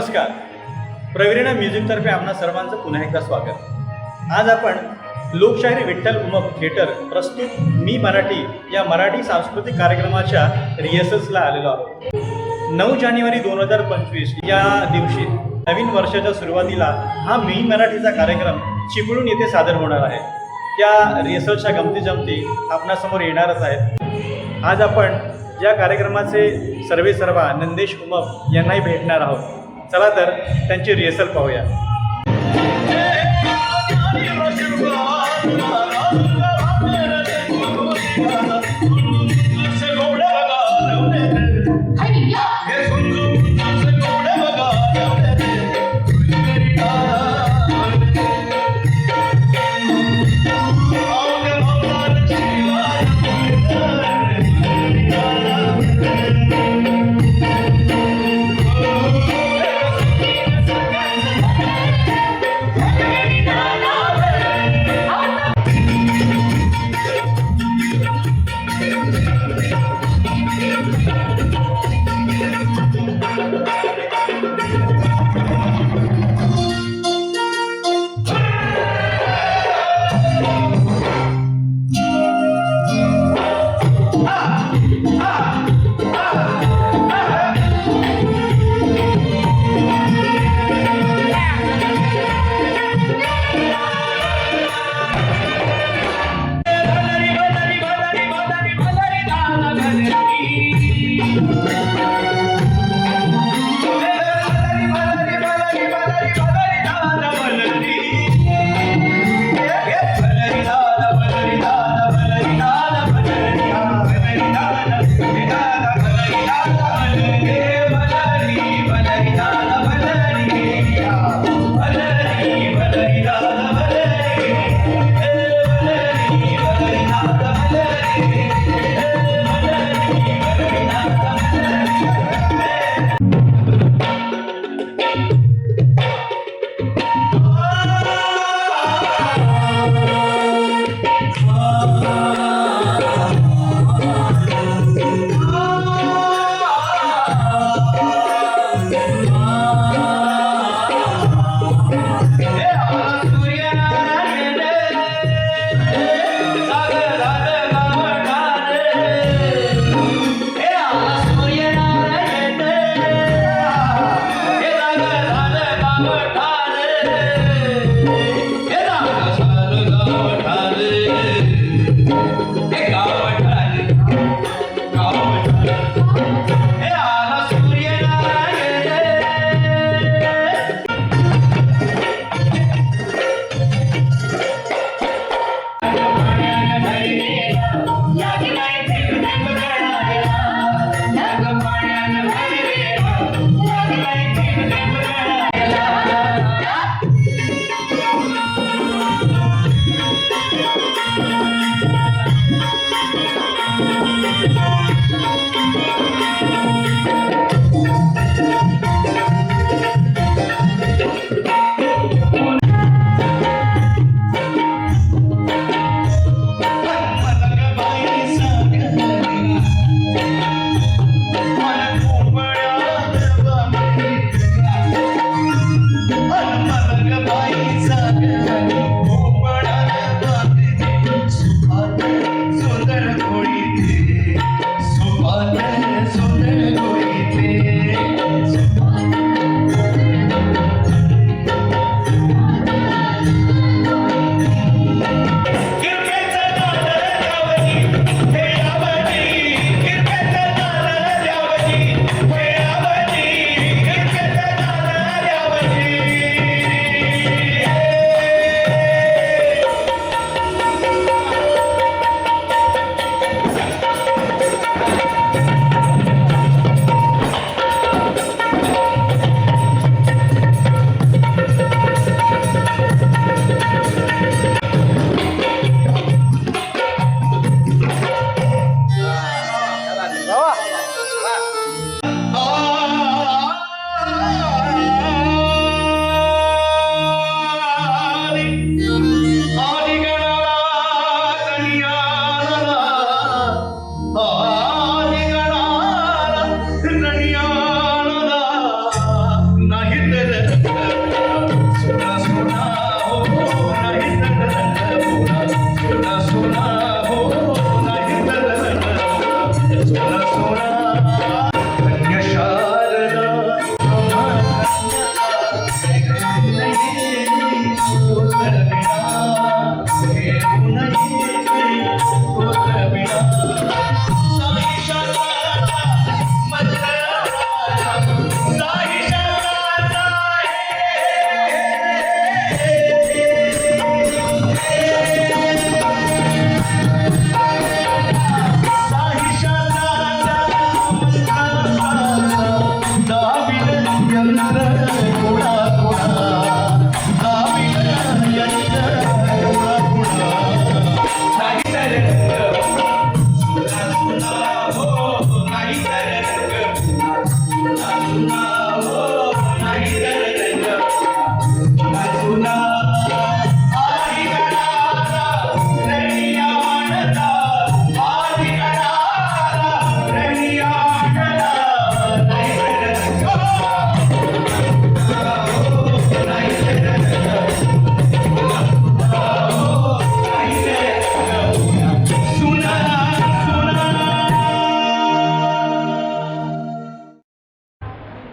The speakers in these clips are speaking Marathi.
नमस्कार. प्रवीणा म्युझिकतर्फे आपणा सर्वांचं पुन्हा एकदा स्वागत. आज आपण लोकशाहीर विठ्ठल उमप थिएटर प्रस्तुत मी मराठी या मराठी सांस्कृतिक कार्यक्रमाच्या रिहर्सल्सला आलेलो आहोत. 9 जानेवारी 2025 या दिवशी नवीन वर्षाच्या सुरुवातीला हा मी मराठीचा कार्यक्रम चिपळूण येथे सादर होणार आहे. त्या रिहर्सलच्या गमती जमती आपणासमोर येणारच आहेत. आज आपण या कार्यक्रमाचे सर्वेसर्वा नंदेश उमप यांनाही भेटणार आहोत. चला तर त्यांची रिहर्सल पाहूया.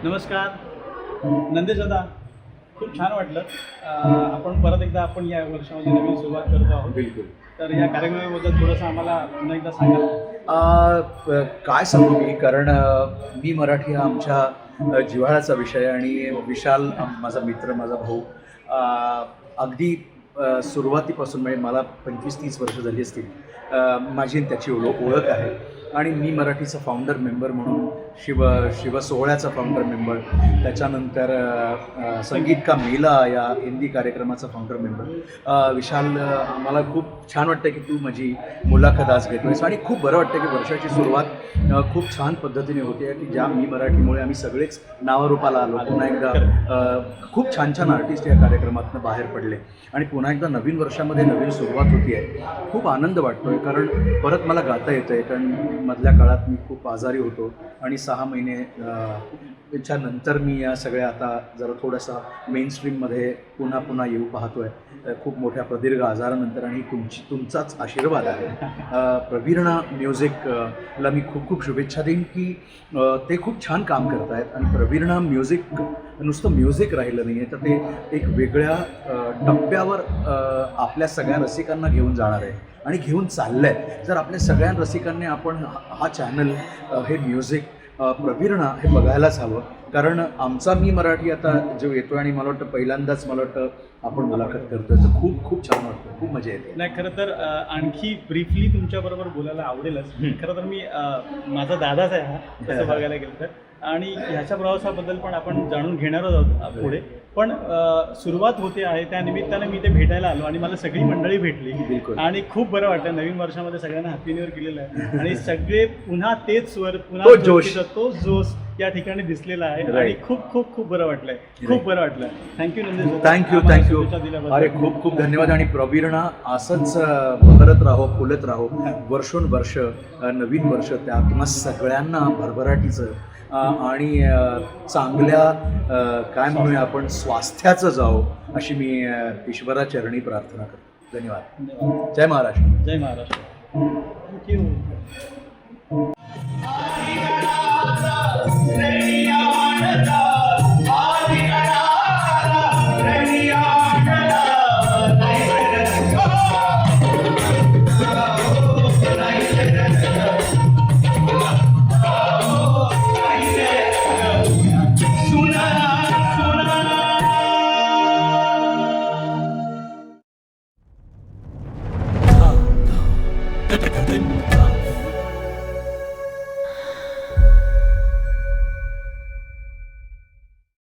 नमस्कार नंदेश दादा, खूप छान वाटलं. आपण परत एकदा आपण या वर्षामध्ये नवीन सुरुवात करतो आहोत. बिलकुल. तर या कार्यक्रमाबद्दल थोडंसं आम्हाला पुन्हा एकदा सांगा. काय सांगू मी, कारण मी मराठी हा आमच्या जिव्हाळ्याचा विषय आणि विशाल माझा मित्र, माझा भाऊ, अगदी सुरुवातीपासून म्हणजे मला 25-30 वर्ष झाली असतील माझी आणि त्याची ओळख आहे. आणि मी मराठीचा फाउंडर मेंबर म्हणून शिव सोहळ्याचा फाउंडर मेंबर, त्याच्यानंतर संगीत का मेला या हिंदी कार्यक्रमाचा फाउंडर मेंबर. विशाल, मला खूप छान वाटतं की तू माझी मुलाखत आज घेतोयस आणि खूप बरं वाटतं की वर्षाची सुरुवात खूप छान पद्धतीने होते की ज्या मी मराठीमुळे आम्ही सगळेच नावारूपाला आलो. पुन्हा एकदा खूप छान छान आर्टिस्ट या कार्यक्रमातून बाहेर पडले आणि पुन्हा एकदा नवीन वर्षामध्ये नवीन सुरुवात होती आहे. खूप आनंद वाटतो आहे, कारण परत मला गाता येतं आहे. कारण मधल्या काळात मी खूप आजारी होतो आणि 6 महिने त्याच्यानंतर मी या सगळ्या आता जरा थोडासा मेनस्ट्रीममध्ये पुन्हा येऊ पाहतो आहे खूप मोठ्या प्रदीर्घ आजारानंतर. आणि तुमचाच आशीर्वाद आहे. प्रवीणा म्युझिकला मी खूप शुभेच्छा देईन की ते खूप छान काम करत आहेत. आणि प्रवीणा म्युझिक नुसतं म्युझिक राहिलं नाही आहे, तर ते एक वेगळ्या टप्प्यावर आपल्या सगळ्या रसिकांना घेऊन जाणार आहे आणि घेऊन चाललं आहे. जर आपल्या सगळ्या रसिकांनी आपण हा चॅनल, हे म्युझिक, प्रवीणा हे बघायलाच हवं. कारण आमचा मी मराठी आता जो येतो आणि मला वाटतं पहिल्यांदाच मला वाटतं आपण मुलाखत करतोय, तर खूप छान वाटतं, खूप मजा येते. नाही, खरं तर आणखी ब्रीफली तुमच्याबरोबर बोलायला आवडेलच. खरं तर मी माझा दादाच आहे हा, तसं बघायला गेलं तर. आणि ह्याच्या प्रवासाबद्दल पण आपण जाणून घेणारच आहोत पुढे. पण सुरुवात होते आहे, त्या निमित्तानं मी ते भेटायला आलो आणि मला सगळी मंडळी भेटली. बिलकुल. आणि खूप बरं वाटतं. नवीन वर्षामध्ये सगळ्यांना हॅपी न्यू इयर केलेलं आहे आणि सगळे पुन्हा तेच स्वर, पुन्हा तो जोश, तो जोश या ठिकाणी दिसलेला आहे. आणि खूप बरं वाटलंय, खूप बरं वाटलं. थँक्यू नंदेश. थँक्यू. अरे खूप धन्यवाद. आणि प्रवीणा असंच बहरत राहो, फुलत राहो, वर्षोनवर्ष, नवीन वर्ष त्या तुम्हा सगळ्यांना भरभराटीचं आणि चांगल्या काय म्हणूया आपण स्वास्थ्याचं जावो अशी मी ईश्वराचरणी प्रार्थना करतो. धन्यवाद. जय महाराष्ट्र. जय महाराष्ट्र. थँक्यू.